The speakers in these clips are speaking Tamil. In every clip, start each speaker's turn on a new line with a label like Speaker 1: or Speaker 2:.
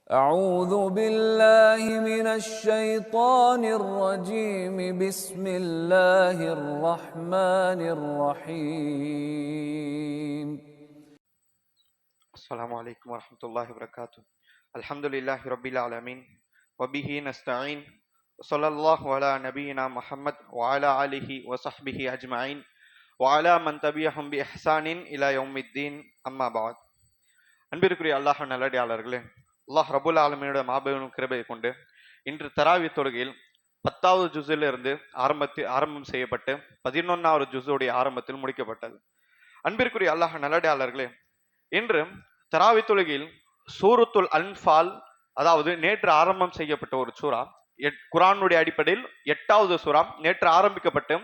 Speaker 1: أعوذ بالله من الشيطان الرجيم بسم الله الرحمن الرحيم
Speaker 2: السلام عليكم ورحمة الله وبركاته. الحمد لله رب العالمين وبه نستعين صلى الله على نبينا محمد وعلى آله وصحبه أجمعين وعلى من تبعهم بإحسان إلى يوم الدين أما بعد. அன்பிற்குரிய அல்லாஹ் நல்லடியாளர்களே, அல்லாஹ் ரபுல் ஆலமீனோட மாபெரும் கிருபையை கொண்டு இன்று தராவி தொழுகையில் 10வது ஜுஸில் இருந்து ஆரம்பம் செய்யப்பட்டு 11வது ஜுஸுடைய ஆரம்பத்தில் முடிக்கப்பட்டது. அன்பிற்குரிய அல்லாஹ் நல்லடியாளர்களே, இன்று தராவி தொழுகையில் சூரத்துல் அன்ஃபால், அதாவது நேற்று ஆரம்பம் செய்யப்பட்ட ஒரு சூரா, குர்ஆனுடைய அடிப்படையில் 8வது சூரா நேற்று ஆரம்பிக்கப்பட்டு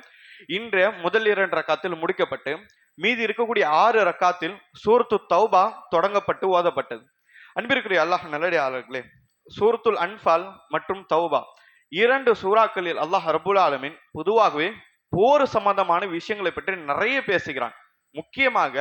Speaker 2: இன்றைய முதல் 2 ரக்காத்தில் முடிக்கப்பட்டு மீதி இருக்கக்கூடிய 6 ரக்காத்தில் சூரத்து தௌபா தொடங்கப்பட்டு ஓதப்பட்டது. அன்பிற்குரிய அல்லாஹ் நல்லடியாளர்களே, சூரத்துல் அன்ஃபால் மற்றும் தௌபா 2 சூறாக்களில் அல்லாஹ் ரப்புல் ஆலமீன் பொதுவாகவே போர் சம்பந்தமான விஷயங்களை பற்றி நிறைய பேசுகிறான். முக்கியமாக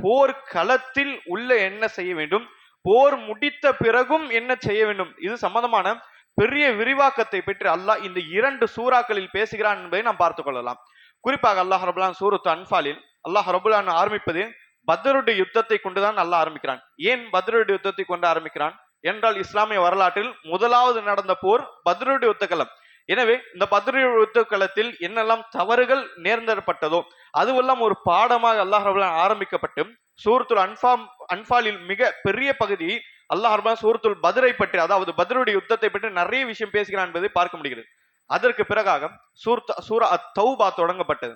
Speaker 2: போர் களத்தில் உள்ள என்ன செய்ய வேண்டும், போர் முடித்த பிறகும் என்ன செய்ய வேண்டும், இது சம்பந்தமான பெரிய விரிவாக்கத்தை பற்றி அல்லாஹ் இந்த 2 சூறாக்களில் பேசுகிறான் என்பதை நாம் பார்த்துக் கொள்ளலாம். குறிப்பாக அல்லாஹ் ரபுல்லான் சூரத்து அன்ஃபாலில் அல்லாஹ் ரபுல்லான் ஆரம்பிப்பது பத்ருடைய யுத்தத்தை கொண்டுதான் அல்லாஹ் ஆரம்பிக்கிறான். ஏன் பத்ருடைய யுத்தத்தை கொண்டு ஆரம்பிக்கிறான் என்றால், இஸ்லாமிய வரலாற்றில் முதலாவது நடந்த போர் பத்ருடைய யுத்த களம். எனவே இந்த பத்ருடைய யுத்த களத்தில் என்னெல்லாம் தவறுகள் நேர்ந்தப்பட்டதோ அதுவெல்லாம் ஒரு பாடமாக அல்லாஹ் ரபுல்லான் ஆரம்பிக்கப்பட்டு சூரத்துல் அன்ஃபாலில் மிக பெரிய பகுதி அல்லாஹ் ரபுல்லான் சூரத்துல் பத்ரை பற்றி, அதாவது பத்ருடைய யுத்தத்தை பற்றி நிறைய விஷயம் பேசுகிறான் என்பதை பார்க்க முடிகிறது. அதற்கு பிறகாக சூரா அத்தௌபா தொடங்கப்பட்டது.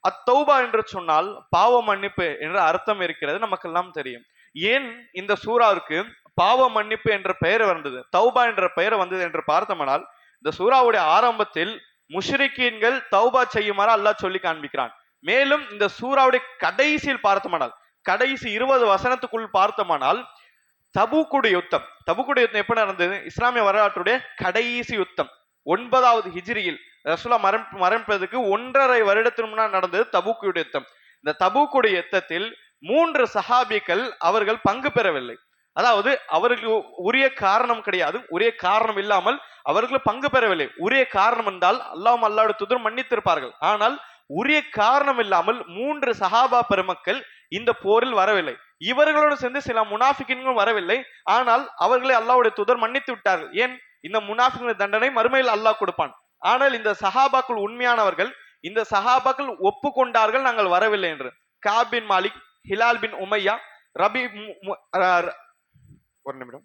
Speaker 2: அத்தௌபா என்று சொன்னால் பாவ மன்னிப்பு என்ற அர்த்தம் இருக்கிறது, நமக்கெல்லாம் தெரியும். ஏன் இந்த சூறாவுக்கு பாவ மன்னிப்பு என்ற பெயர் வந்தது, தௌபா என்ற பெயர் வந்தது என்று பார்த்தோம்னால், இந்த சூறாவுடைய ஆரம்பத்தில் முஷ்ரிக்கீன்கள் தௌபா செய்யுமாறு அல்லாஹ் சொல்லி காண்பிக்கிறான். மேலும் இந்த சூறாவுடைய கடைசியில் பார்த்தோமானால், கடைசி 20 வசனத்துக்குள் பார்த்தோமானால் தபூக்குடைய யுத்தம் எப்படி நடந்தது, இஸ்லாமிய வரலாற்றுடைய கடைசி யுத்தம் 9வது ஹிஜ்ரியில் ரசூலா மரணிப்பதற்கு 1.5 வருடத்திற்கு முன்னால் நடந்தது தபூக்குடைய யுத்தம். இந்த தபூக்குடைய யுத்தத்தில் 3 சஹாபிகள் அவர்கள் பங்கு பெறவில்லை. அதாவது அவர்களுக்கு உரிய காரணம் கிடையாது, உரிய காரணம் இல்லாமல் அவர்கள் பங்கு பெறவில்லை. உரிய காரணம் என்றால் அல்லாஹ்வுடைய தூதர் மன்னித்திருப்பார்கள். ஆனால் உரிய காரணம் இல்லாமல் 3 சஹாபா பெருமக்கள் இந்த போரில் வரவில்லை. இவர்களோடு சேர்ந்து சில முனாஃபிக்கின்களும் வரவில்லை. ஆனால் அவர்களை அல்லாஹ்வுடைய தூதர் மன்னித்து விட்டார்கள். ஏன், இந்த முனாஃபிக்கின் தண்டனை மறுமையில் அல்லாஹ் கொடுப்பான். ஆனால் இந்த சஹாபாக்கள் உண்மையானவர்கள், இந்த சஹாபாக்கள் ஒப்புக்கொண்டார்கள் நாங்கள் வரவில்லை என்று. காப் பின் மாலிக், ஹிலால் பின் உமையா, ரபி ஒரு நிமிடம்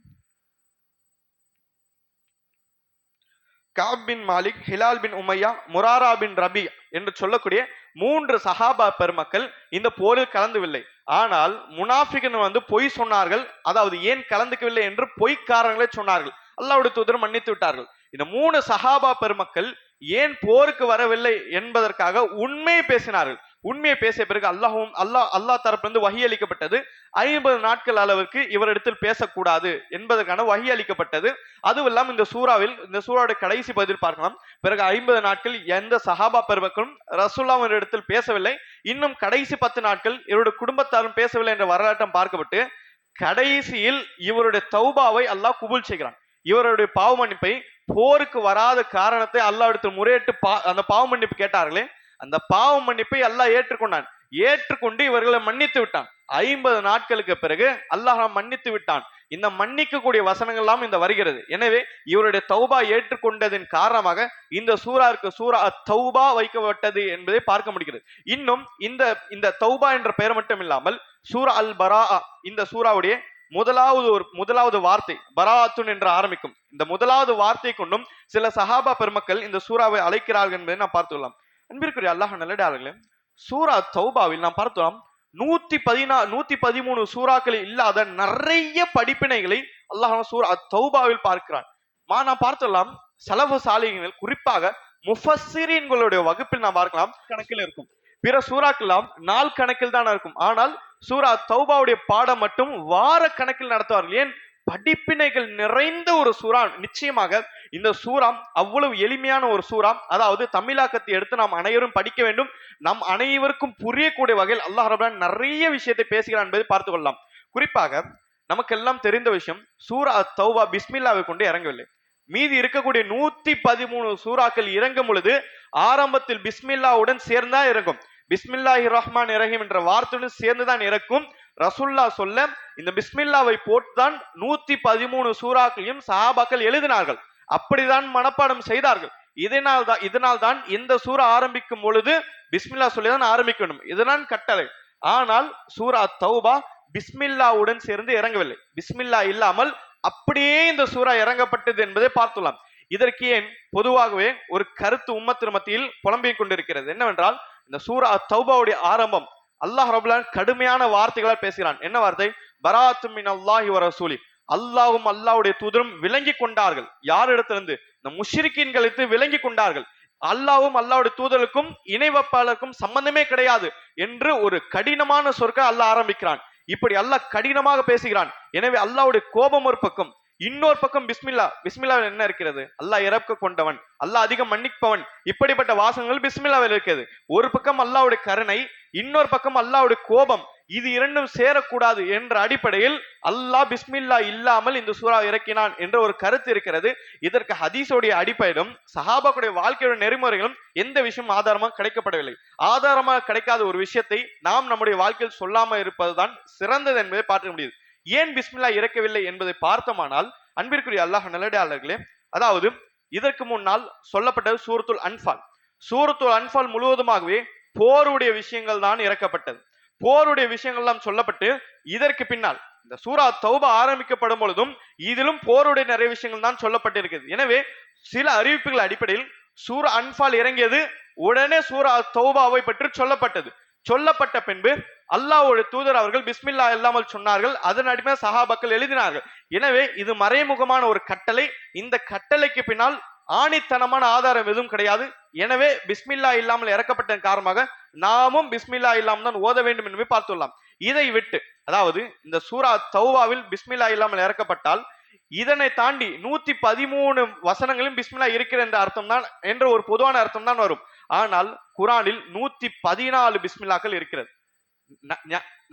Speaker 2: காப் பின் மாலிக், ஹிலால் பின் உமையா, முராரா பின் ரபி என்று சொல்லக்கூடிய 3 சஹாபா பெருமக்கள் இந்த போரில் கலந்துவில்லை. ஆனால் முனாஃபிகன் பொய் சொன்னார்கள். அதாவது ஏன் கலந்துக்கவில்லை என்று பொய்க்காரங்களே சொன்னார்கள். அல்லாஹ்வுடைய தூதர் மன்னித்து விட்டார்கள். இந்த 3 சஹாபா பெருமக்கள் ஏன் போருக்கு வரவில்லை என்பதற்காக உண்மையை பேசினார்கள். உண்மையை பேசிய பிறகு அல்லாஹ் தரப்பிலிருந்து வஹி அளிக்கப்பட்டது. 50 நாட்கள் அளவிற்கு இவரிடத்தில் பேசக்கூடாது என்பதற்கான வஹி அளிக்கப்பட்டது. அதுவும் இல்லாமல் இந்த சூறாவுடைய கடைசி பகுதியில் பார்க்கலாம், பிறகு 50 நாட்கள் எந்த சஹாபா பெருமக்களும் ரசூலுல்லாஹ் இடத்தில் பேசவில்லை. இன்னும் கடைசி 10 நாட்கள் இவருடைய குடும்பத்தாரும் பேசவில்லை என்ற வரலாற்றம் பார்க்கப்பட்டு கடைசியில் இவருடைய தௌபாவை அல்லாஹ் குபூல் செய்கிறான். இவருடைய பாவ மன்னிப்பை, போருக்கு வராத காரணத்தை அல்லாஹ் எடுத்து முறையிட்டு அந்த பாவ மன்னிப்பு கேட்டார்களே, அந்த பாவ மன்னிப்பை அல்லாஹ் ஏற்றுக்கொண்டு இவர்களை மன்னித்து விட்டான். 50 நாட்களுக்கு பிறகு அல்லாஹ் மன்னித்து விட்டான். இந்த மன்னிக்கக்கூடிய வசனங்கள் எல்லாம் இந்த வருகிறது. எனவே இவருடைய தௌபா ஏற்றுக்கொண்டதின் காரணமாக இந்த சூறாவுக்கு சூரா தௌபா வைக்கப்பட்டது என்பதை பார்க்க முடிகிறது. இன்னும் இந்த தௌபா என்ற பெயர் மட்டும் இல்லாமல் சூரா அல் பரா, இந்த சூறாவுடைய முதலாவது வார்த்தை பராத்துன் என்று ஆரம்பிக்கும். இந்த முதலாவது வார்த்தை கொண்டும் சில சஹாபா பெருமக்கள் இந்த சூறாவை அழைக்கிறார்கள் என்பதை நாம் பார்த்துள்ளோம். அன்பிற்குரிய அல்லாஹ் நல்லடியார்களே, சூரா தௌபாவில் நாம் பார்த்தோம் 113 சூறாக்களில் இல்லாத நிறைய படிப்பினைகளை அல்லாஹ் சூரா தௌபாவில் பார்க்கிறான். நாம் பார்த்தோம் சலஃபு சாலிஹீன்கள், குறிப்பாக முஃபஸ்ஸிரீன்களுடைய வகுப்பில் நாம் பார்க்கலாம் கணக்கில் இருக்கும். பிற சூறாக்கெல்லாம் நாள் கணக்கில் தான் இருக்கும். ஆனால் சூரா தௌபாவுடைய பாடம் மட்டும் வார கணக்கில் நடத்துவார்கள். ஏன், படிப்பினைகள் நிறைந்த ஒரு சூறா. நிச்சயமாக இந்த சூறா அவ்வளவு எளிமையான ஒரு சூறா. அதாவது தமிழாக்கத்தை எடுத்து நாம் அனைவரும் படிக்க வேண்டும். நம் அனைவருக்கும் புரியக்கூடிய வகையில் அல்லாஹ் ரப்பல் நிறைய விஷயத்தை பேசுகிறான் என்பதை பார்த்துக் கொள்ளலாம். குறிப்பாக நமக்கெல்லாம் தெரிந்த விஷயம், சூரா தௌபா பிஸ்மில்லாவை கொண்டு இறங்கவில்லை. மீதி இருக்கக்கூடிய 113 சூறாக்கள் இறங்கும் பொழுது ஆரம்பத்தில் பிஸ்மில்லாவுடன் சேர்ந்தா இறங்கும். பிஸ்மில்லாஹிர் ரஹ்மான் இரஹீம் என்ற வார்த்தையுடன் சேர்ந்துதான் இறக்கும். ரசூல்லா சொல்ல இந்த பிஸ்மில்லாவை போட்டுதான் 113 சூறாக்களையும் சஹாபாக்கள் எழுதினார்கள். அப்படிதான் மனப்பாடம் செய்தார்கள். இதனால் தான் இந்த சூரா ஆரம்பிக்கும் பொழுது பிஸ்மில்லா சொல்லிதான் ஆரம்பிக்கணும். இதுதான் கட்டளை. ஆனால் சூரா தௌபா பிஸ்மில்லாவுடன் சேர்ந்து இறங்கவில்லை. பிஸ்மில்லா இல்லாமல் அப்படியே இந்த சூரா இறங்கப்பட்டது என்பதை பார்த்துள்ளோம். இதற்கு ஏன் பொதுவாகவே ஒரு கருத்து உம்மத்தின் மத்தியில் புலம்பிக் கொண்டிருக்கிறது. என்னவென்றால், இந்த சூரா தௌபாவுடைய ஆரம்பம் அல்லாஹ் ரப்பல் ஆலமீன் கடுமையான வார்த்தைகளால் பேசுகிறான். என்ன வார்த்தை? பராஅத்தும் மினல்லாஹி வ ரசூலி. அல்லாஹ்வும் அல்லாஹ்வுடைய தூதரும் விளங்கி கொண்டார்கள். யாரிடத்திலிருந்து? இந்த முஷ்ரிக்கீன்களுக்கு விளங்கி கொண்டார்கள். அல்லாஹ்வும் அல்லாஹ்வுடைய தூதருக்கும் இணை வைப்பாளருக்கும் சம்பந்தமே கிடையாது என்று ஒரு கடினமான சொற்க அல்லாஹ் ஆரம்பிக்கிறான். இப்படி அல்லாஹ் கடினமாக பேசுகிறான். எனவே அல்லாஹ்வுடைய கோபம் ஒரு பக்கம், இன்னொரு பக்கம் பிஸ்மில்லா என்ன இருக்கிறது? அல்லாஹ் இறக்க கொண்டவன், அல்லாஹ் அதிகம் மன்னிப்பவன், இப்படிப்பட்ட வாசகங்கள் பிஸ்மில்லாவில் இருக்கிறது. ஒரு பக்கம் அல்லாஹ்வுடைய கருணை, இன்னொரு பக்கம் அல்லாஹ்வுடைய கோபம். இது இரண்டும் சேரக்கூடாது என்ற அடிப்படையில் அல்லாஹ் பிஸ்மில்லா இல்லாமல் இந்த சூரா இறக்கினான் என்ற ஒரு கருத்து இருக்கிறது. இதற்கு ஹதீஸுடைய அடிப்படையிலும் சஹாபாக்களுடைய வாழ்க்கையுடைய நெறிமுறைகளும் எந்த விஷயம் ஆதாரமாக கிடைக்கப்படவில்லை. ஆதாரமாக கிடைக்காத ஒரு விஷயத்தை நாம் நம்முடைய வாழ்க்கையில் சொல்லாமல் இருப்பதுதான் சிறந்தது என்பதை பார்க்க முடியுது. ஏன் பிஸ்மில்லா இறக்கவில்லை என்பதை பார்த்தோமானால், அன்பிற்குரிய அல்லாஹ் நல்லடியார்களே, அதாவது இதற்கு முன்னால் சொல்லப்பட்டது சூரத்துல் அன்ஃபால். சூரத்துல் அன்ஃபால் முழுவதுமாகவே போருடைய விஷயங்கள் தான் இறக்கப்பட்டது. போருடைய விஷயங்கள் எல்லாம் சொல்லப்பட்டு இதற்கு பின்னால் இந்த சூரா தௌபா ஆரம்பிக்கப்படும் பொழுதும் இதிலும் போருடைய நிறைய விஷயங்கள் தான் சொல்லப்பட்டிருக்கிறது. எனவே சில அறிவிப்புகள் அடிப்படையில் சூரா அன்ஃபால் இறங்கியது உடனே சூரா தௌபாவை பற்றி சொல்லப்பட்ட பின்பு அல்லாஹ்வுடைய தூதர் அவர்கள் பிஸ்மில்லா இல்லாமல் சொன்னார்கள். அதன் அடிப்படையில் சஹாபாக்கள் எழுதினார்கள். எனவே இது மறைமுகமான ஒரு கட்டளை. இந்த கட்டளைக்கு பின்னால் ஆணித்தனமான ஆதாரம் எதுவும் கிடையாது. எனவே பிஸ்மில்லா இல்லாமல் இறக்கப்பட்ட காரணமாக நாமும் பிஸ்மில்லா இல்லாமல் தான் ஓத வேண்டும் என்று பார்த்துள்ளோம். இதை விட்டு, அதாவது இந்த சூரா தௌபாவில் பிஸ்மில்லா இல்லாமல் இறக்கப்பட்டால் இதனை தாண்டி 113 வசனங்களும் பிஸ்மில்லா இருக்கிற என்ற அர்த்தம் தான், என்ற ஒரு பொதுவான அர்த்தம் தான் வரும். ஆனால் குரானில் 114 பிஸ்மில்லாக்கள் இருக்கிறது.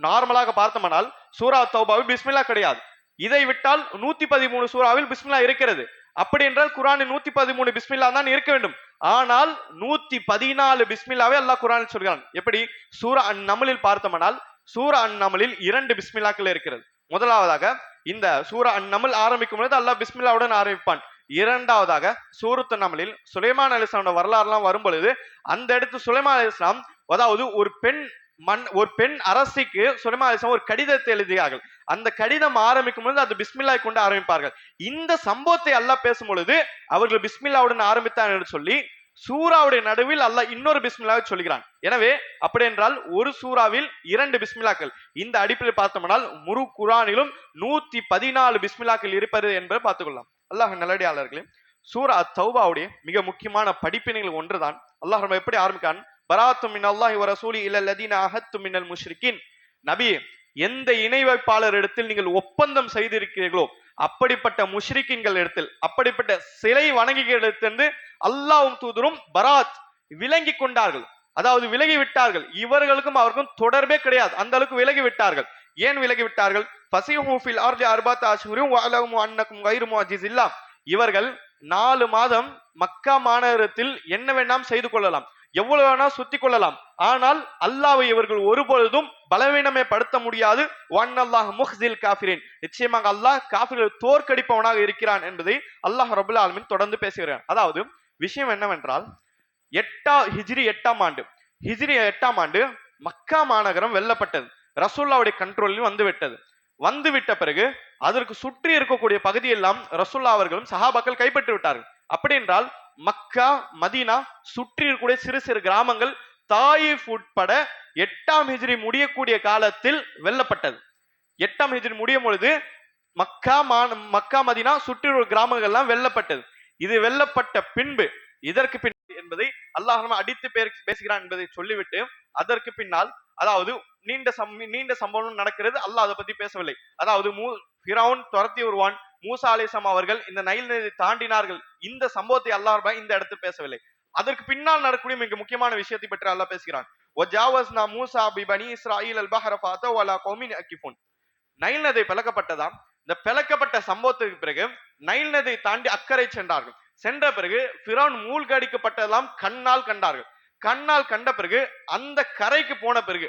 Speaker 2: நார்மலாக பார்த்தோம்னால் சூரா தௌபாவில் பிஸ்மில்லா கிடையாது. இதை விட்டால் 113 சூறாவில் பிஸ்மில்லா இருக்கிறது. அப்படி என்றால் குரானில் 113 பிஸ்மில்லா தான் இருக்க வேண்டும். ஆனால் 114 பிஸ்மில்லாவே அல்லாஹ் குரானில் சொல்கிறான். எப்படி? சூரா அன்-நம்லில் பார்த்தோம்னால் சூரா அன்-நம்லில் 2 பிஸ்மில்லாக்கள் இருக்கிறது. முதலாவதாக இந்த சூரா அன்-நம்ல் ஆரம்பிக்கும் பொழுது அல்லாஹ் பிஸ்மில்லாவுடன் ஆரம்பிப்பான். இரண்டாவதாக சூரத்து நம்லில் சுலைமான் அலைஹிஸ்ஸலாம் வரலாறுலாம் வரும் பொழுது அந்த இடத்து சுலைமான் அலைஹிஸ்ஸலாம், அதாவது ஒரு பெண் அரசிக்கு சுலைமான் அலைஹிஸ்ஸலாம் ஒரு கடிதத்தை எழுதியார்கள். அந்த கடிதம் ஆரம்பிக்கும் பொழுது அது பிஸ்மில்லா கொண்டு ஆரம்பிப்பார்கள். இந்த சம்பவத்தை அல்லாஹ் பேசும் பொழுது அவர்கள் பிஸ்மில்லாவுடன் ஆரம்பித்தார் என்று சொல்லி சூராவுடைய நடுவில் அல்லாஹ் இன்னொரு பிஸ்மில்லாவை சொல்கிறான். எனவே அப்படி என்றால் ஒரு சூறாவில் 2 பிஸ்மில்லாக்கள். இந்த அடிப்படையில் பார்த்தோம்னால் முழு குரானிலும் 114 பிஸ்மில்லாக்கள் இருப்பது என்பதை பார்த்துக்கொள்ளலாம். அல்லாஹ் நல்லடியாளர்களே, சூரா தௌபாவுடைய மிக முக்கியமான படிப்பினைகள் ஒன்றுதான் அல்லாஹ் நம்ம எப்படி ஆரம்பிக்கான்? பராத்தும் மினல்லாஹி வ ரசூலி இலல் லதீன அஹத்தும் மினல் முஷ்ரிகீன். நபி, எந்த இணை வைப்பாளர் இடத்தில் நீங்கள் ஒப்பந்தம் செய்திருக்கிறீர்களோ அப்படிப்பட்ட முஷ்ரிக்கீன்கள் இடத்தில், அப்படிப்பட்ட சிலை வணங்கிகளிடத்திலிருந்து அல்லாஹ்வும் தூதரும் பராத் விலகி கொண்டார்கள். அதாவது விலகி விட்டார்கள். இவர்களுக்கும் அவருக்கும் தொடர்பே கிடையாது. அந்த அளவுக்கு விலகி விட்டார்கள். ஏன் விலகி விட்டார்கள்? ஃபஸீஹு ஃபில் அர்தி அர்பஅத அஷ்ஹுரின் வஅலமு அன்னகும் கைரு முஅஜிஸில்லா. இவர்கள் 4 மாதம் மக்கா மாநகரத்தில் என்ன வேண்டாம் செய்து கொள்ளலாம், எவ்வளவு வேணா சுத்தி கொள்ளலாம். ஆனால் அல்லாஹ்வை இவர்கள் ஒருபொழுதும் பலவீனமே படுத்த முடியாது. வன்னல்லாஹ் முஹ்ஸில் காஃபிரின். நிச்சயமாக அல்லாஹ் காஃபிர்களை தோற்கடிப்பவனாக இருக்கிறான் என்பதை அல்லாஹ் ரப்பல் ஆலமீன் தொடர்ந்து பேசுகிறான். அதாவது விஷயம் என்னவென்றால், ஹிஜ்ரி 8ஆம் ஆண்டு மக்கா மாநகரம் வெல்லப்பட்டது. ரசூலுல்லாஹ்வுடைய கண்ட்ரோலில் வந்துவிட்ட பிறகு அதற்கு சுற்றி இருக்கக்கூடிய பகுதியெல்லாம் ரசூலுல்லாஹ் அவர்களும் சஹாபாக்கள் கைப்பற்றி விட்டார்கள். அப்படி என்றால் மக்கா, மதீனா சுற்றி இருக்கக்கூடிய சிறு சிறு கிராமங்கள் தாயிஃப் உட்பட 8ஆம் ஹிஜ்ரி முடியக்கூடிய காலத்தில் வெல்லப்பட்டது. 8ஆம் ஹிஜ்ரி முடியும் பொழுது மக்கா மதீனா சுற்றி உள்ள கிராமங்கள் எல்லாம் வெல்லப்பட்டது. இது வெல்லப்பட்ட பின்பு இதற்கு பின் என்பதை அல்லாஹ் அடித்து பேசுகிறான் என்பதை சொல்லிவிட்டு அதற்கு பின்னால், அதாவது நீண்ட சம்பவம் நடக்கிறது. அல்லாஹ் அதை பத்தி பேசவில்லை. அதாவது ஃபிரௌன் துரத்தி வருவான், மூசா அலைஹிஸ்ஸலாம் அவர்கள் இந்த நைல் நதியை தாண்டினார்கள். இந்த சம்பவத்தை அல்லாஹ் இந்த இடத்தில் பேசவில்லை. அதற்கு பின்னால் நடக்கக்கூடிய மிக முக்கியமான விஷயத்தை பற்றி அல்லாஹ் பேசுகிறான். வஜாவஸ்னா மூசா பிபனி இஸ்ராயீல் அல் பஹர ஃபஅதவ் அலா கௌமின் அகிஃபூன். நைல் நதி பிளக்கப்பட்டதாம். இந்த பிளக்கப்பட்ட சம்பவத்துக்கு பிறகு நைல் நதி தாண்டி அக்கறை சென்றார்கள். சென்ற பிறகு ஃபிரௌன் மூழ்கடிக்கப்பட்டதெல்லாம் கண்ணால் கண்டார்கள். கண்ணால் கண்ட பிறகு அந்த கரைக்கு போன பிறகு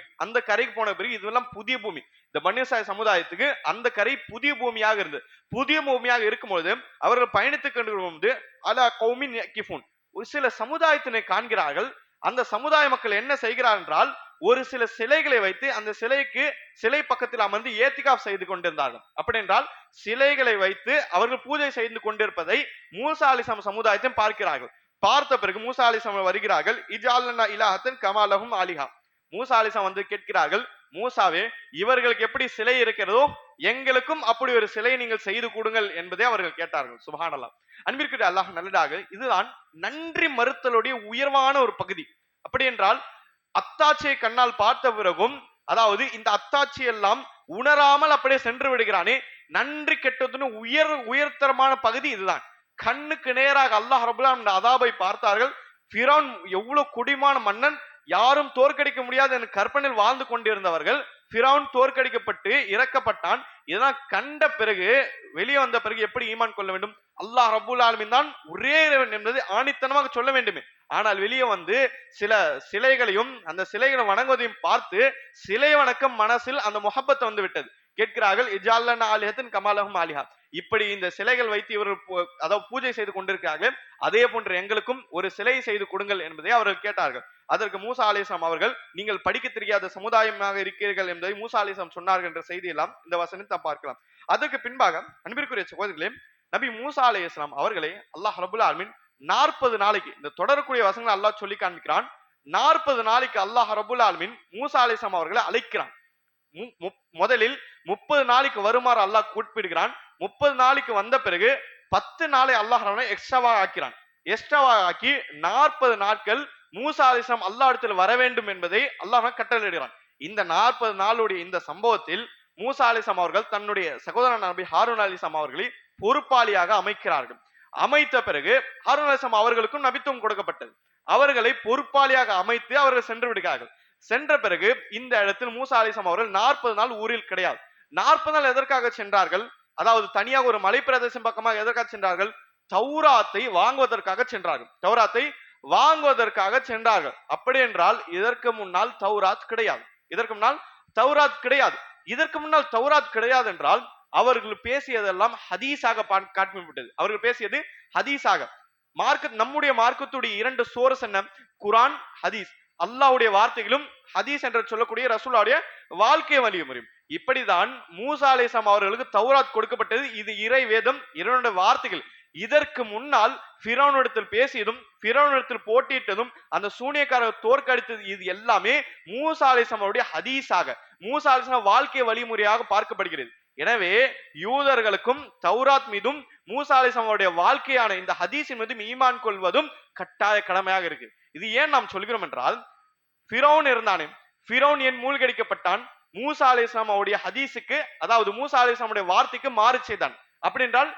Speaker 2: இதெல்லாம் புதிய பூமி. இந்த பனி இஸ்ராயேல் சமுதாயத்துக்கு அந்த கரை புதிய பூமியாக இருந்தது. புதிய பூமியாக இருக்கும்போது அவர்கள் பயணித்துக் கொண்டு அலா கௌமின் யகிஃபூன், ஒரு சில சமுதாயத்தினை காண்கிறார்கள். அந்த சமுதாய மக்கள் என்ன செய்கிறார் என்றால், ஒரு சில சிலைகளை வைத்து அந்த சிலை பக்கத்தில் அமர்ந்து ஏத்திகாப் செய்து கொண்டிருந்தார்கள். அப்படி என்றால் சிலைகளை வைத்து அவர்கள் பூஜை செய்து கொண்டிருப்பதை மூசா அலைஹிஸ்ஸலாம் சமுதாயத்தையும் பார்க்கிறார்கள். பார்த்த பிறகு மூசா அலைஹிஸ்ஸலாம் வருகிறார்கள். இஜாலனா இலாஹத்தன் கமாலஹும் ஆலிஹா, மூசா அலைஹிஸ்ஸலாம் வந்து கேட்கிறார்கள், மூசாவே, இவர்களுக்கு எப்படி சிலை இருக்கிறதோ எங்களுக்கும் அப்படி ஒரு சிலை நீங்கள் செய்து கொடுங்கள் என்பதை அவர்கள் கேட்டார்கள். சுப்ஹானல்லாஹ். அன்பிற்குரிய அல்லாஹ் நல்லதாக, இதுதான் நன்றி மறுத்தலுடைய உயர்வான ஒரு பகுதி. அப்படி என்றால் அத்தாட்சியை கண்ணால் பார்த்த பிறகும், அதாவது இந்த அத்தாட்சி எல்லாம் உணராமல் அப்படியே சென்று விடுகிறானே, நன்றி கெட்டதுன்னு உயர்தரமான பகுதி இதுதான். கண்ணுக்கு நேராக அல்லாஹ் ரப்பல் ஆலமீன் அதாபை பார்த்தார்கள். ஃபிரௌன் எவ்வளவு குடிமான மன்னன், யாரும் தோற்கடிக்க முடியாது என்ற கற்பனையில் வாழ்ந்து கொண்டிருந்தவர்கள், ஃபிரௌன் தோற்கடிக்கப்பட்டு இறக்கப்பட்டான். இதெல்லாம் கண்ட பிறகு, வெளியே வந்த பிறகு எப்படி ஈமான் கொள்ள வேண்டும்? அல்லாஹ் ரப்பல் ஆலமீன் தான் ஒரே இறைவன் என்பதை ஆணித்தனமாக சொல்ல வேண்டுமே. ஆனால் வெளியே வந்து சில சிலைகளையும் அந்த சிலைகளை வணங்குவதையும் பார்த்து சிலை வணக்கம் மனசில் அந்த முஹப்பத் வந்து விட்டது. கேட்கிறார்கள், இஜாலனா ஆலிஹத்தன் கமாலஹும் ஆலிஹா, இப்படி இந்த சிலைகள் வைத்து இவர்கள் அதாவது பூஜை செய்து கொண்டிருக்கிறார்கள், அதே போன்று எங்களுக்கும் ஒரு சிலை செய்து கொடுங்கள் என்பதை அவர்கள் கேட்டார்கள். அதற்கு மூசா அலைஹிஸ்ஸலாம் அவர்கள், நீங்கள் படிக்க தெரியாத சமுதாயமாக இருக்கிறீர்கள் என்பதை மூசா அலைஹிஸ்ஸலாம் சொன்னார்கள் என்ற செய்தியெல்லாம் இந்த வசனத்தை பார்க்கலாம். அதற்கு பின்பாக அன்பிற்குரிய சகோதரர்களே, நபி மூசா அலைஹிஸ்ஸலாம் அவர்களை அல்லாஹ் ரப்பல் ஆலமீன் 40 நாளைக்கு, இந்த தொடரக்கூடிய வசனங்களை அல்லாஹ் சொல்லி காண்பிக்கிறான். 40 நாளைக்கு அல்லாஹ் ரப்பல் ஆலமீன் மூசா அலைஹிஸ்ஸலாம் அவர்களை அழைக்கிறான். முதலில் 30 நாளைக்கு வருமாறு அல்லாஹ் கூப்பிடுகிறான். 30 நாளைக்கு வந்த பிறகு 10 நாளை அல்லாஹ் எக்ஸ்ட்ராவா ஆக்கிறான். எக்ஸ்ட்ராவா ஆக்கி 40 நாட்கள் மூசா அலைஹிஸ்ஸலாம் அல்லாஹ் இடத்தில் வர வேண்டும் என்பதை அல்லாஹ் கட்டளையிடுகிறான். இந்த 40 நாளுடைய இந்த சம்பவத்தில் மூசா அலைஹிஸ்ஸலாம் அவர்கள் தன்னுடைய சகோதரன் நபி ஹாரூன் அலைஹிஸ்ஸலாம் அவர்களை பொறுப்பாளியாக அமைக்கிறார்கள். அமைத்த பிறகு ஹாரூன் அலைஹிஸ்ஸலாம் அவர்களுக்கும் நபித்துவம் கொடுக்கப்பட்டது. அவர்களை பொறுப்பாளியாக அமைத்து அவர்கள் சென்று விடுகிறார்கள். சென்ற பிறகு இந்த இடத்தில் மூசா அலைஹிஸ்ஸலாம் அவர்கள் 40 நாள் ஊரில் கிடையாது. 40 நாள் எதற்காக சென்றார்கள்? அதாவது தனியாக ஒரு மலை பிரதேசம் பக்கமாக எதற்காக சென்றார்கள்? தௌராத்தை வாங்குவதற்காக சென்றார்கள். தௌராத்தை வாங்குவதற்காக சென்றார்கள். அப்படி என்றால் இதற்கு முன்னால் தௌராத் கிடையாது. இதற்கு முன்னால் தௌராத் கிடையாது என்றால் அவர்கள் பேசியதெல்லாம் ஹதீஸாக காட்டப்பட்டது. அவர்கள் பேசியது ஹதீஸாக. நம்முடைய மார்க்கத்துடைய 2 சோர்ஸ் என்ன? குர்ஆன், ஹதீஸ். அல்லாஹ்வுடைய வார்த்தைகளும் ஹதீஸ் என்று சொல்லக்கூடிய ரசூலுடைய வாழ்க்கை வழிமுறையும். இப்படிதான் மூசா அலைஹிஸ்ஸலாம் அவர்களுக்கு தௌராத் கொடுக்கப்பட்டது. இது இறை வேதம், இறைவனுடைய வார்த்தைகள். இதற்கு முன்னால் ஃபிரௌனிடத்தில் பேசியதும் ஃபிரௌனிடத்தில் போட்டியிட்டதும் அந்த சூனியக்காரர் தோற்கடித்தது, இது எல்லாமே மூசா அலைஹிஸ்ஸலாம் அவருடைய ஹதீஸாக, மூசா அலைஹிஸ்ஸலாம் வாழ்க்கை வழிமுறையாக பார்க்கப்படுகிறது. எனவே யூதர்களுக்கும் தௌராத் மீதும் மூசா அலைஹிஸ்ஸலாம் அவருடைய வாழ்க்கையான இந்த ஹதீஸின் மீதும் ஈமான் கொள்வதும் கட்டாய கடமையாக இருக்கு. இது ஏன் நாம் சொல்கிறோம் என்றால், ஃபிரௌன் இருந்தானே, ஃபிரௌன் ஏன் மூழ்கடிக்கப்பட்டான்? மூசா அலைஹிஸ்ஸலாம் அவருடைய ஹதீஸுக்கு, அதாவது மூசா அலைஹிஸ்ஸலாம் அவருடைய வார்த்தைக்கு மாறு செய்தான். அப்படி என்றால்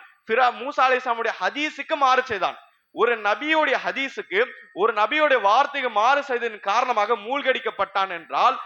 Speaker 2: மூசா அலைஹிஸ்ஸலாம் அவருடைய ஹதீஸுக்கு மாறு செய்தான். ஒரு நபியுடைய ஹதீஸுக்கு, ஒரு நபியுடைய வார்த்தைக்கு மாறு செய்ததன் காரணமாக மூழ்கடிக்கப்பட்டான் என்றால்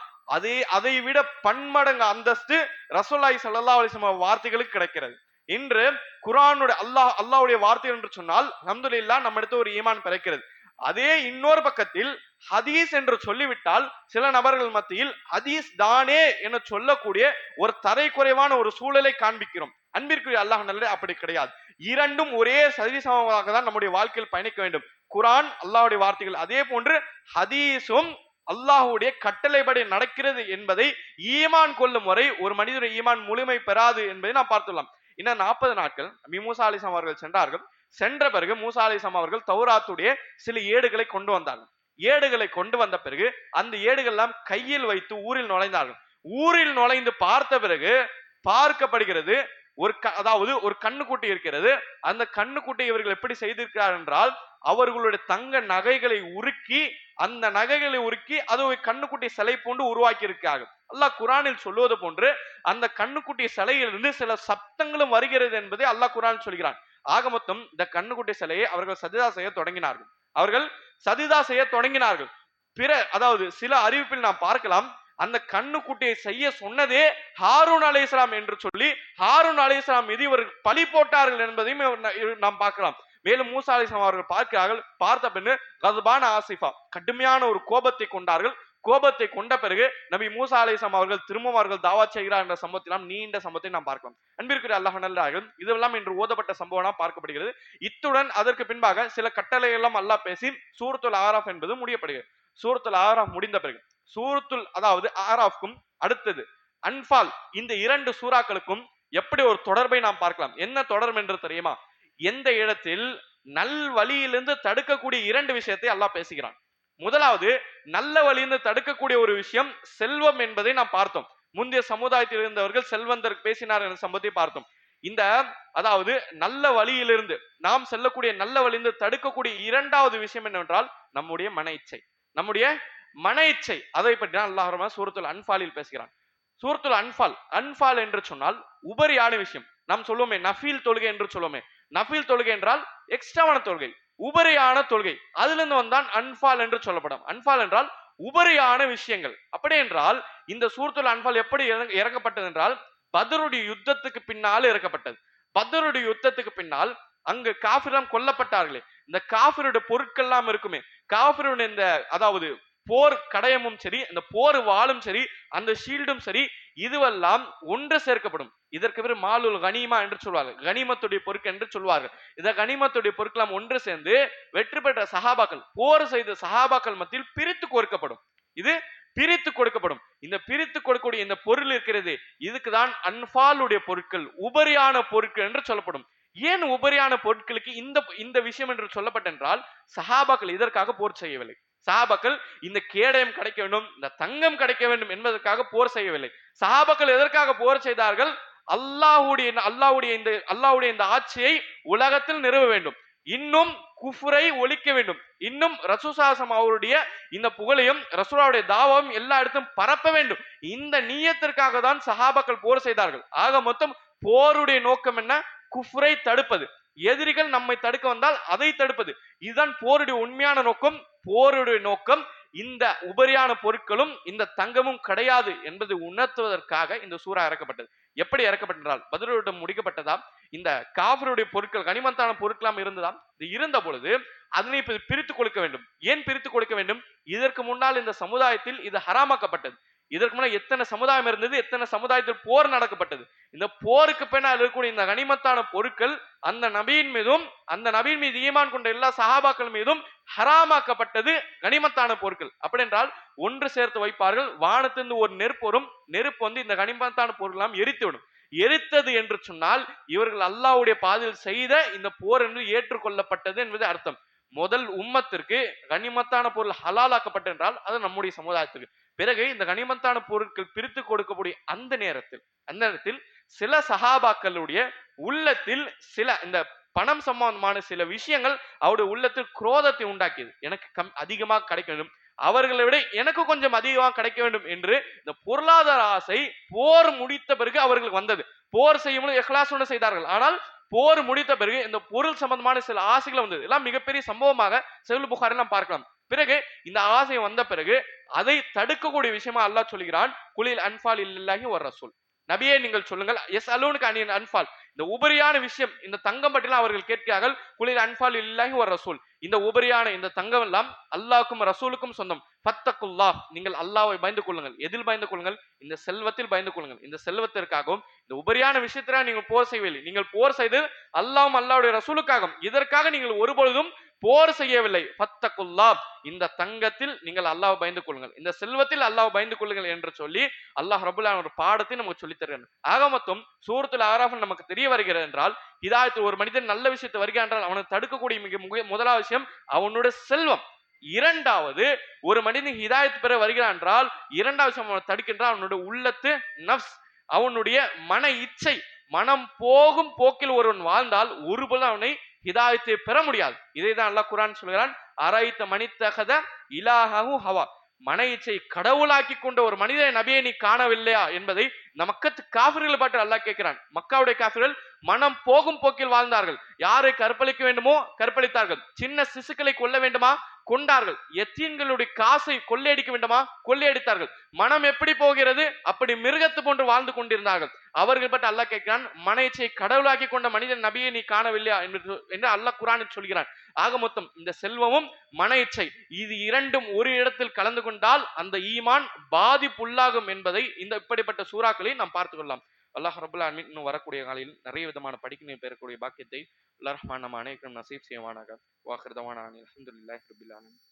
Speaker 2: அதை விட பன்மடங்கு அந்தஸ்து ரசூலுல்லாஹி ஸல்லல்லாஹு அலைஹி வஸல்லம் வார்த்தைகளுக்கு கிடைக்கிறது. இன்று குர்ஆனுடைய அல்லாஹ்வுடைய வார்த்தை என்று சொன்னால் அல்ஹம்துலில்லாஹ் நம்ம இடத்துல ஒரு ஈமான் பிறக்கிறது. அதே இன்னொரு பக்கத்தில் ஹதீஸ் என்று சொல்லிவிட்டால் சில நபர்கள் மத்தியில் ஹதீஸ் தானே என சொல்லக்கூடிய ஒரு தரை குறைவான ஒரு சூழலை காண்பிக்கிறோம். அன்பிற்குரிய அல்லாஹ் நல்ல அப்படி கிடையாது. இரண்டும் ஒரே சரிசமமாக தான் நம்முடைய வாழ்க்கையில் பயணிக்க வேண்டும். குர்ஆன் அல்லாஹ்வுடைய வார்த்தைகள், அதே போன்று ஹதீஸும் அல்லாஹ்வுடைய கட்டளைப்படி நடக்கிறது என்பதை ஈமான் கொள்ளும் வரை ஒரு மனிதனுடைய ஈமான் முழுமை பெறாது என்பதை நாம் பார்த்துள்ளோம். இன்னும் 40 நாட்கள் நபி மூசா அலைஹிஸ்ஸலாம் அவர்கள் சென்றார்கள். சென்ற பிறகு மூசா அலைஹிஸ்ஸலாம் அவர்கள் தௌராத்துடைய சில ஏடுகளை கொண்டு வந்தார்கள். ஏடுகளை கொண்டு வந்த பிறகு அந்த ஏடுகள் எல்லாம் கையில் வைத்து ஊரில் நுழைந்தார்கள். ஊரில் நுழைந்து பார்த்த பிறகு பார்க்கப்படுகிறது, அதாவது ஒரு கண்ணுக்குட்டி இருக்கிறது. அந்த கண்ணுக்குட்டி இவர்கள் எப்படி செய்திருக்கிறார் என்றால், அவர்களுடைய தங்க நகைகளை உருக்கி, அந்த நகைகளை உருக்கி அது ஒரு கண்ணுக்குட்டி சிலை போன்று உருவாக்கி இருக்கிறார்கள். அல்லாஹ் குர்ஆனில் சொல்வது போன்று அந்த கண்ணுக்குட்டி சிலையிலிருந்து சில சப்தங்களும் வருகிறது என்பதை அல்லாஹ் குர்ஆனில் சொல்கிறான். ஆக மொத்தம் இந்த கண்ணுக்குட்டி சிலையை அவர்கள் சஜிதா செய்ய தொடங்கினார்கள். அதாவது சில அறிவிப்பில் நாம் பார்க்கலாம், அந்த கண்ணுக்குட்டியை செய்ய சொன்னதே ஹாரூன் அலைஹிஸ்ஸலாம் என்று சொல்லி ஹாரூன் அலைஹிஸ்ஸலாம் மீது இவர்கள் பழி போட்டார்கள் என்பதையும் நாம் பார்க்கலாம். மேலும் மூசா அலைஹிஸ்ஸலாம் அவர்கள் பார்க்கிறார்கள். பார்த்த பின்னு கத்பான ஆசிஃபா, கடுமையான ஒரு கோபத்தை கொண்டார்கள். கோபத்தை கொண்ட பிறகு நபி மூசா அலைஹிஸ்ஸலாம் அவர்கள் திரும்பவும் அவர்கள் தாவத் செய்கிறார் என்ற சம்பவத்திலாம் நீண்ட சம்பவத்தை நாம் பார்க்கலாம். அன்பிற்குரிய அல்லாஹ் நல்லடியார்கள், இதுவெல்லாம் இன்று ஓதப்பட்ட சம்பவம் பார்க்கப்படுகிறது. இத்துடன் அதற்கு பின்பாக சில கட்டளைகள் எல்லாம் அல்லாஹ் பேசி சூரத்துல் ஆராஃப் என்பது முடியப்படுகிறது. சூரத்துல் ஆராஃப் முடிந்த பிறகு அதாவது ஆராஃப்க்கும் அடுத்தது அன்பால், இந்த இரண்டு சூறாக்களுக்கும் எப்படி ஒரு தொடர்பை நாம் பார்க்கலாம். என்ன தொடர்பு என்று தெரியுமா? எந்த இடத்தில் நல் வழியிலிருந்து தடுக்கக்கூடிய இரண்டு விஷயத்தை அல்லாஹ் பேசுகிறான். முதலாவது, நல்ல வழியிலிருந்து தடுக்கக்கூடிய ஒரு விஷயம் செல்வம் என்பதை நாம் பார்த்தோம். முந்தைய சமுதாயத்தில் இருந்தவர்கள் செல்வந்தர் பேசினார் என்ற சம்பவத்தை பார்த்தோம். இந்த அதாவது நல்ல வழியிலிருந்து நாம் செல்லக்கூடிய நல்ல வழியிலிருந்து தடுக்கக்கூடிய இரண்டாவது விஷயம் என்னவென்றால் நம்முடைய மன இச்சை. நம்முடைய மன இச்சை, அதை பற்றி தான் அல்லாஹ் ரஹ்மான் சூரத்துல் அன்பாலில் பேசுகிறான். சூரத்துல் அன்பால் என்று சொன்னால் உபரியான விஷயம். நாம் சொல்லுவோமே நஃபீல் தொழுகை என்று சொல்லுவோமே. நஃபீல் தொழுகை என்றால் எக்ஸ்ட்ராவான தொழுகை, உபரியான தொழுகை. அதிலிருந்து வந்தான் அன்பால் என்று சொல்லப்படும். அன்பால் என்றால் உபரியான விஷயங்கள். அப்படி என்றால் இந்த சூரத்துல் அன்பால் எப்படி இறக்கப்பட்டது என்றால் பத்ருடைய யுத்தத்துக்கு பின்னால் இறக்கப்பட்டது. பத்ருடைய யுத்தத்துக்கு பின்னால் அங்கு காஃபிரம் கொல்லப்பட்டார்களே, இந்த காஃபிருடைய பொருட்கள் எல்லாம் இருக்குமே, காஃபிருடைய இந்த அதாவது போர் கடையமும் சரி, இந்த போர் வாளும் சரி, அந்த ஷீல்டும் சரி, இதுவெல்லாம் ஒன்று சேர்க்கப்படும். இதற்கு பேர் மாலுல் கனிமா என்று சொல்வார்கள். கனிமத்துடைய பொருட்கள் என்று சொல்வார்கள். இந்த கனிமத்துடைய பொருட்கள் ஒன்று சேர்ந்து வெற்றி பெற்ற சஹாபாக்கள், போர் செய்த சஹாபாக்கள் மத்தியில் பிரித்து கொடுக்கப்படும். இது பிரித்து கொடுக்கப்படும். இந்த பிரித்து கொடுக்கக்கூடிய இந்த பொருள் இருக்கிறது, இதுக்குதான் அன்பாலுடைய பொருட்கள், உபரியான பொருட்கள் என்று சொல்லப்படும். ஏன் உபரியான பொருட்களுக்கு இந்த விஷயம் என்று சொல்லப்பட்டென்றால் சஹாபாக்கள் இதற்காக போர் செய்யவில்லை. சஹாபாக்கள் இந்த கேடயம் கிடைக்க வேண்டும், இந்த தங்கம் கிடைக்க வேண்டும் என்பதற்காக போர் செய்யவில்லை. சஹாபாக்கள் எதற்காக போர் செய்தார்கள்? அல்லாஹ்வுடைய இந்த ஆட்சியை உலகத்தில் நிறுவ வேண்டும், இன்னும் குஃப்ரை ஒழிக்க வேண்டும், இன்னும் ரசூலுல்லாஹி அவருடைய இந்த புகழையும் ரசூலுல்லாஹ்வுடைய தாவாவும் எல்லா இடத்தும் பரப்ப வேண்டும். இந்த நியத்திற்காக தான் சஹாபாக்கள் போர் செய்தார்கள். ஆக மொத்தம் போருடைய நோக்கம் என்ன? குஃப்ரை தடுப்பது. எதிரிகள் நம்மை தடுக்க வந்தால் அதை தடுப்பது. இதுதான் போருடைய உண்மையான நோக்கம். போருடைய நோக்கம் இந்த உபரியான பொருட்களும் இந்த தங்கமும் கிடையாது என்பதை உணர்த்துவதற்காக இந்த சூரா இறக்கப்பட்டது. எப்படி இறக்கப்பட்டால் பத்ருடன் முடிக்கப்பட்டதா, இந்த காஃபிருடைய பொருட்கள் கனிமத்தான பொருட்களாம் இருந்ததாம். இது இருந்த பொழுது அதனை பிரித்து கொடுக்க வேண்டும். ஏன் பிரித்து கொடுக்க வேண்டும்? இதற்கு முன்னால் இந்த சமுதாயத்தில் இது ஹராமாக்கப்பட்டது. இதற்கு முன்னால் எத்தனை சமுதாயம் இருந்தது, எத்தனை சமுதாயத்தில் போர் நடக்கப்பட்டது. இந்த போருக்கு பின்னால் இருக்கக்கூடிய இந்த கனிமத்தான பொருட்கள் அந்த நபியின் மீதும் அந்த நபியின் மீது ஈமான் கொண்ட எல்லா சஹாபாக்கள் மீதும் ஹராமாக்கப்பட்டது கனிமத்தான பொருட்கள். அப்படி என்றால் ஒன்று சேர்த்து வைப்பார்கள். வானத்திலிருந்து ஒரு நெருப்பு வரும், நெருப்பு வந்து இந்த கனிமத்தான பொருட்கள் எரித்துவிடும். எரித்தது என்று சொன்னால் இவர்கள் அல்லாஹ்வுடைய பாதையில் செய்த இந்த போர் என்று ஏற்றுக்கொள்ளப்பட்டது என்பது அர்த்தம். முதல் உம்மத்திற்கு கனிமத்தான பொருள் ஹலாலாக்கப்பட்ட என்றால் அது நம்முடைய சமுதாயத்திற்கு. பிறகு இந்த கனிமத்தான பொருட்கள் பிரித்து கொடுக்கக்கூடிய அந்த நேரத்தில் சில சஹாபாக்களுடைய உள்ளத்தில் சில இந்த பணம் சம்பந்தமான சில விஷயங்கள் அவருடைய உள்ளத்தில் குரோதத்தை உண்டாக்கியது. எனக்கு அதிகமாக கிடைக்க வேண்டும், அவர்களை விட எனக்கு கொஞ்சம் அதிகமாக கிடைக்க வேண்டும் என்று இந்த பொருளாதார ஆசை போர் முடித்த பிறகு அவர்களுக்கு வந்தது. போர் செய்யும் இஹ்லாஸோடு செய்தார்கள். ஆனால் போர் முடித்த பிறகு இந்த பொருள் சம்பந்தமான சில ஆசைகள் வந்தது. எல்லாம் மிகப்பெரிய சம்பவமாக சஹீஹ் புகாரில் நாம் பார்க்கலாம். பிறகு இந்த ஆசை வந்த பிறகு அதை தடுக்கக்கூடிய விஷயமா அல்லாஹ் சொல்கிறான், குலில் அன்பால் இல்லல்லாஹி வ ரசூல். நபியே நீங்கள் சொல்லுங்கள், எஸ் அலூனுக்கு அனின் அன்பால், இந்த உபரியான விஷயம் இந்த தங்கம் பற்றிலாம் அவர்கள் கேட்கிறார்கள். குலில் அன்பால் இல்லல்லாஹி வ ரசூல், இந்த உபரியான இந்த தங்கம் எல்லாம் அல்லாஹ்வுக்கும் ரசூலுக்கும் சொந்தம். ஃபத்தகுல்லாஹ், நீங்கள் அல்லாஹ்வை பயந்து கொள்ளுங்கள். எதில் பயந்து கொள்ளுங்கள்? இந்த செல்வத்தில் பயந்து கொள்ளுங்கள். இந்த செல்வத்திற்காகவும் இந்த உபரியான விஷயத்திற்காக நீங்கள் போர் செய்யவில்லை. நீங்கள் போர் செய்து அல்லாஹ்வும் அல்லாஹ்வுடைய ரசூலுக்காகவும், இதற்காக நீங்கள் ஒருபொழுதும் போர் செய்யவில்லை. ஃபத்தகுல்லாஹ், இந்த தங்கத்தில் நீங்கள் அல்லாஹ்வை பயந்து கொள்ளுங்கள், இந்த செல்வத்தில் அல்லாஹ்வை பயந்து கொள்ளுங்கள் என்று சொல்லி அல்லாஹ் ரப்பல் ஆலமீன் ஒரு பாடத்தை நமக்கு சொல்லித் தருகிறார். ஆக மொத்தம் சூரத்துல் ஆராஃபில் நமக்கு தெரிய வருகிறது என்றால் ஹிதாயத், ஒரு மனிதன் நல்ல விஷயத்தை வருகிறான் என்றால் அவனை தடுக்கக்கூடிய மிக முதலாவது விஷயம் அவனுடைய செல்வம். இரண்டாவது, ஒரு மனிதன் ஹிதாயத் பெற வருகிறான் என்றால் இரண்டாவது விஷயம் அவனை தடுக்கின்றான் அவனுடைய உள்ளத்து நஃப்ஸ், அவனுடைய மன இச்சை. மனம் போகும் போக்கில் ஒருவன் வாழ்ந்தால் ஒருபோதும் அவனை ஹிதாயத்தை பெற முடியாது. இதைதான் அல்லாஹ் குர்ஆன் சொல்கிறான், அரைத்த மனித்தகத இலாஹு ஹவா, மன இச்சை கடவுளாக்கி கொண்ட ஒரு மனிதனை நபியை நீ காணவில்லையா என்பதை இந்த மக்கத்து காஃபிர்களை பார்த்து அல்லாஹ் கேட்கிறான். மக்காவுடைய காஃபிர்கள்
Speaker 3: மனம் போகும் போக்கில் வாழ்ந்தார்கள். யாரை கற்பழிக்க வேண்டுமோ கற்பழித்தார்கள். சின்ன சிசுக்களை கொல்ல வேண்டுமா கொண்டார்கள். எத்தீன்களுடைய காசை கொள்ளையடிக்க வேண்டுமா கொள்ளையடித்தார்கள். மனம் எப்படி போகிறது அப்படி மிருகத்து போன்று வாழ்ந்து கொண்டிருந்தார்கள். அவர்கள் பற்றி அல்லாஹ் கேட்கிறான், மன இச்சையை கடவுளாக்கி கொண்ட மனிதன் நபியை நீ காணவில்லையா என்று அல்லாஹ் குர்ஆனில் சொல்கிறான். ஆக மொத்தம் இந்த செல்வமும் மன இச்சை இது இரண்டும் ஒரு இடத்தில் கலந்து கொண்டால் அந்த ஈமான் பாதிப்புள்ளாகும் என்பதை இந்த இப்படிப்பட்ட சூறாக்களை நாம் பார்த்து கொள்ளலாம். அல்லாஹ் ரபுல் ஆலமீன் இன்னும் வரக்கூடிய காலையில் நிறைய விதமான படிப்பினை பெறக்கூடிய பாக்கியத்தை அல்லாஹ் ரஹ்மான் நம்ம அனைவரும் நசீப் செய்வானாக. வாஹிர் தவானா அல்ஹம்துலில்லாஹி ரப்பில் ஆலமீன்.